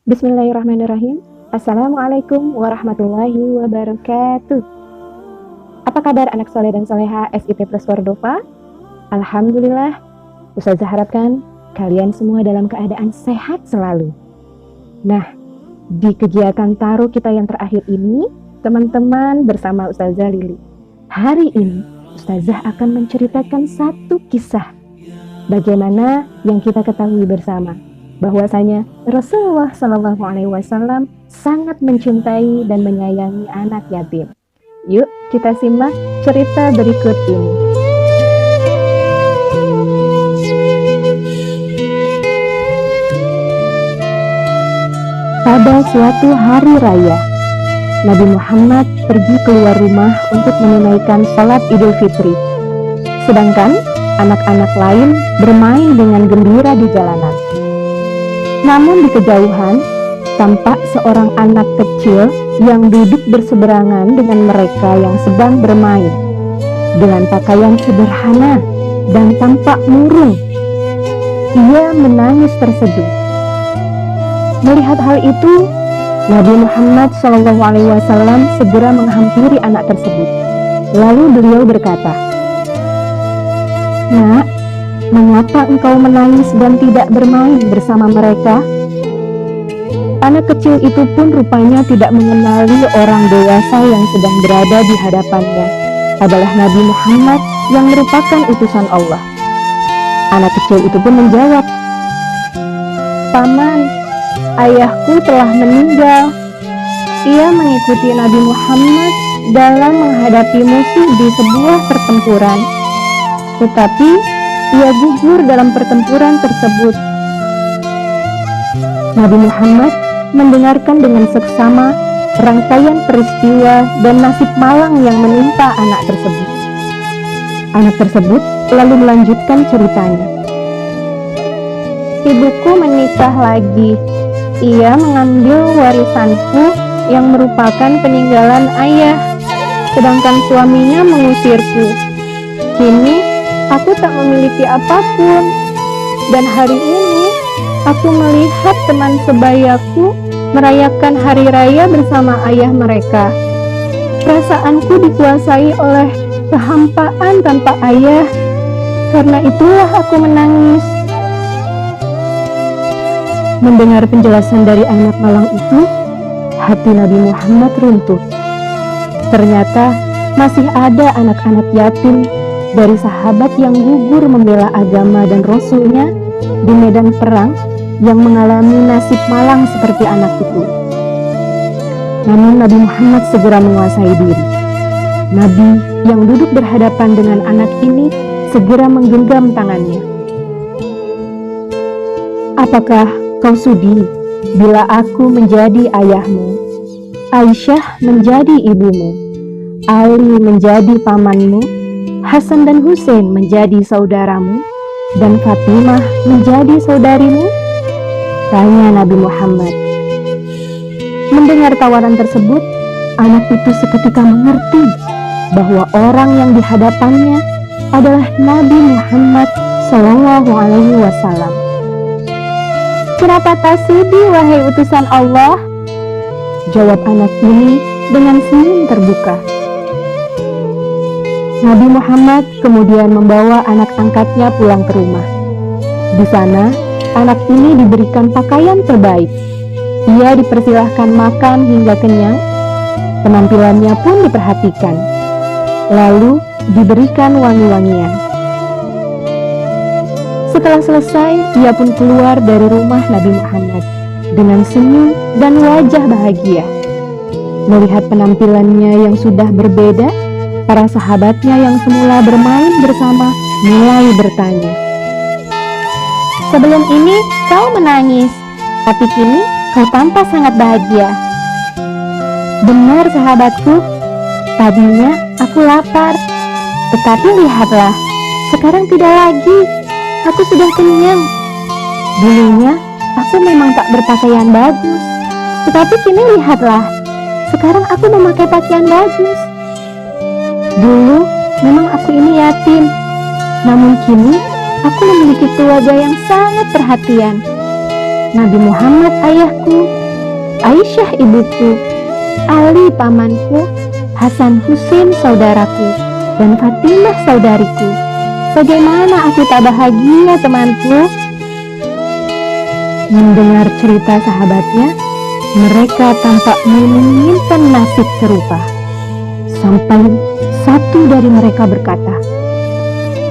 Bismillahirrahmanirrahim. Assalamualaikum warahmatullahi wabarakatuh. Apa kabar anak soleh dan soleha SIP Plus Cordova? Alhamdulillah, Ustazah harapkan kalian semua dalam keadaan sehat selalu. Nah, di kegiatan taruh kita yang terakhir ini, teman-teman bersama Ustazah Lili. Hari ini, Ustazah akan menceritakan satu kisah. Bagaimana yang kita ketahui bersama, bahwasanya Rasulullah Shallallahu Alaihi Wasallam sangat mencintai dan menyayangi anak yatim. Yuk kita simak cerita berikut ini. Pada suatu hari raya, Nabi Muhammad pergi keluar rumah untuk menunaikan sholat Idul Fitri. Sedangkan anak-anak lain bermain dengan gembira di jalanan. Namun di kejauhan, tampak seorang anak kecil yang duduk berseberangan dengan mereka yang sedang bermain, dengan pakaian sederhana dan tampak murung. Ia menangis terseduh. Melihat hal itu, Nabi Muhammad SAW segera menghampiri anak tersebut. Lalu beliau berkata, "Nak, mengapa engkau menangis dan tidak bermain bersama mereka?" Anak kecil itu pun rupanya tidak mengenali orang dewasa yang sedang berada di hadapannya adalah Nabi Muhammad yang merupakan utusan Allah. Anak kecil itu pun menjawab, "Paman, ayahku telah meninggal. Ia mengikuti Nabi Muhammad dalam menghadapi musuh di sebuah pertempuran. Tetapi ia gugur dalam pertempuran tersebut." Nabi Muhammad mendengarkan dengan seksama rangkaian peristiwa dan nasib malang yang menimpa anak tersebut. Anak tersebut lalu melanjutkan ceritanya. "Ibuku menikah lagi. Ia mengambil warisanku yang merupakan peninggalan ayah, sedangkan suaminya mengusirku. Kini aku tak memiliki apapun, dan hari ini aku melihat teman sebayaku merayakan hari raya bersama ayah mereka. Perasaanku dikuasai oleh kehampaan tanpa ayah, karena itulah aku menangis." Mendengar penjelasan dari anak malang itu, hati Nabi Muhammad runtuh. Ternyata masih ada anak-anak yatim dari sahabat yang gugur membela agama dan Rasulnya di medan perang yang mengalami nasib malang seperti anak itu. Namun Nabi Muhammad segera menguasai diri. Nabi yang duduk berhadapan dengan anak ini segera menggenggam tangannya. "Apakah kau sudi bila aku menjadi ayahmu, Aisyah menjadi ibumu, Ali menjadi pamanmu, Hasan dan Husain menjadi saudaramu, dan Fatimah menjadi saudarimu?" tanya Nabi Muhammad. Mendengar tawaran tersebut, anak itu seketika mengerti bahwa orang yang dihadapannya adalah Nabi Muhammad Sallallahu Alaihi Wasallam. "Kenapa tak sudi, wahai utusan Allah?" jawab anak ini dengan senyum terbuka. Nabi Muhammad kemudian membawa anak angkatnya pulang ke rumah. Di sana, anak ini diberikan pakaian terbaik. Ia dipersilahkan makan hingga kenyang. Penampilannya pun diperhatikan. Lalu diberikan wangi-wangian. Setelah selesai, ia pun keluar dari rumah Nabi Muhammad dengan senyum dan wajah bahagia. Melihat penampilannya yang sudah berbeda, para sahabatnya yang semula bermain bersama mulai bertanya, "Sebelum ini kau menangis, tapi kini kau tampak sangat bahagia." "Benar sahabatku, tadinya aku lapar, tetapi lihatlah, sekarang tidak lagi, aku sudah kenyang. Dulunya aku memang tak berpakaian bagus, tetapi kini lihatlah, sekarang aku memakai pakaian bagus. Dulu memang aku ini yatim, namun kini aku memiliki keluarga yang sangat perhatian. Nabi Muhammad ayahku Aisyah ibuku, Ali pamanku, Hasan Husin saudaraku, dan Fatimah saudariku. Bagaimana aku tak bahagia, temanku? Mendengar cerita sahabatnya, mereka tampak menginginkan nasib serupa. Sampai satu dari mereka berkata,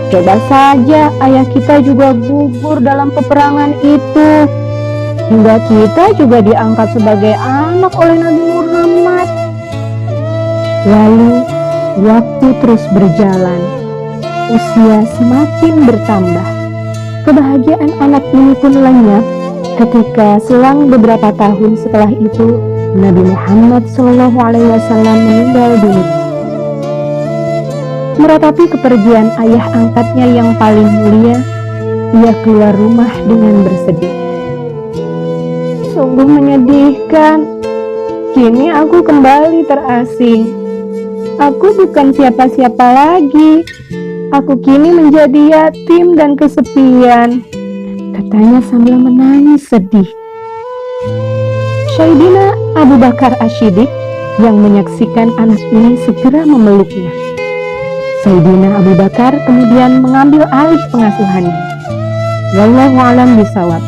"Coba saja ayah kita juga gugur dalam peperangan itu. Hingga kita juga diangkat sebagai anak oleh Nabi Muhammad." Lalu waktu terus berjalan, usia semakin bertambah. Kebahagiaan anak ini pun lenyap ketika selang beberapa tahun setelah itu Nabi Muhammad SAW meninggal dunia. Meratapi kepergian ayah angkatnya yang paling mulia, ia keluar rumah dengan bersedih. Sungguh menyedihkan. Kini aku kembali terasing. Aku bukan siapa-siapa lagi. Aku kini menjadi yatim dan kesepian, katanya sambil menangis sedih. Sayyidina Abu Bakar Asy-Siddiq yang menyaksikan anak ini segera memeluknya. Sayyidina Abu Bakar kemudian mengambil alih pengasuhannya. Wallahu a'lam bishawab.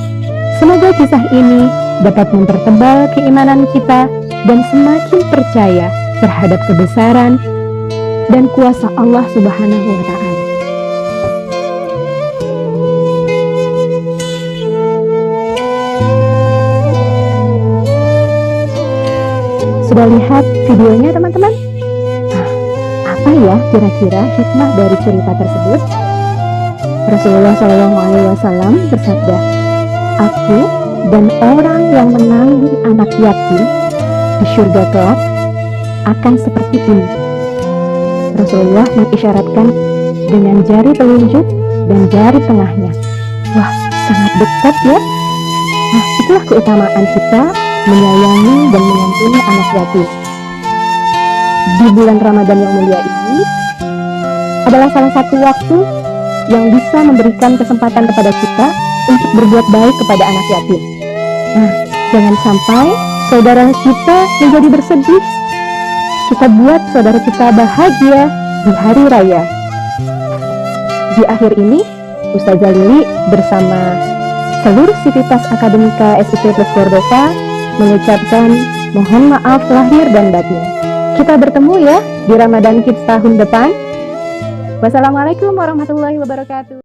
Semoga kisah ini dapat mempertebal keimanan kita dan semakin percaya terhadap kebesaran dan kuasa Allah Subhanahu wa Ta'ala. Sudah lihat videonya, teman-teman? Apa ya kira-kira hikmah dari cerita tersebut? Rasulullah SAW bersabda, "Aku dan orang yang menanggung anak yatim di surga kelak akan seperti ini." Rasulullah mengisyaratkan dengan jari telunjuk dan jari tengahnya. Wah, sangat dekat ya. Nah, itulah keutamaan kita menyayangi dan menyantuni anak yatim. Di bulan Ramadan yang mulia ini adalah salah satu waktu yang bisa memberikan kesempatan kepada kita untuk berbuat baik kepada anak yatim. Nah, jangan sampai saudara kita menjadi bersedih. Kita buat saudara kita bahagia di hari raya. Di akhir ini, Ustazah Lili bersama seluruh sivitas akademika SIP Plus Cordova mengucapkan mohon maaf lahir dan batin. Kita bertemu ya di Ramadan Kids tahun depan. Wassalamualaikum warahmatullahi wabarakatuh.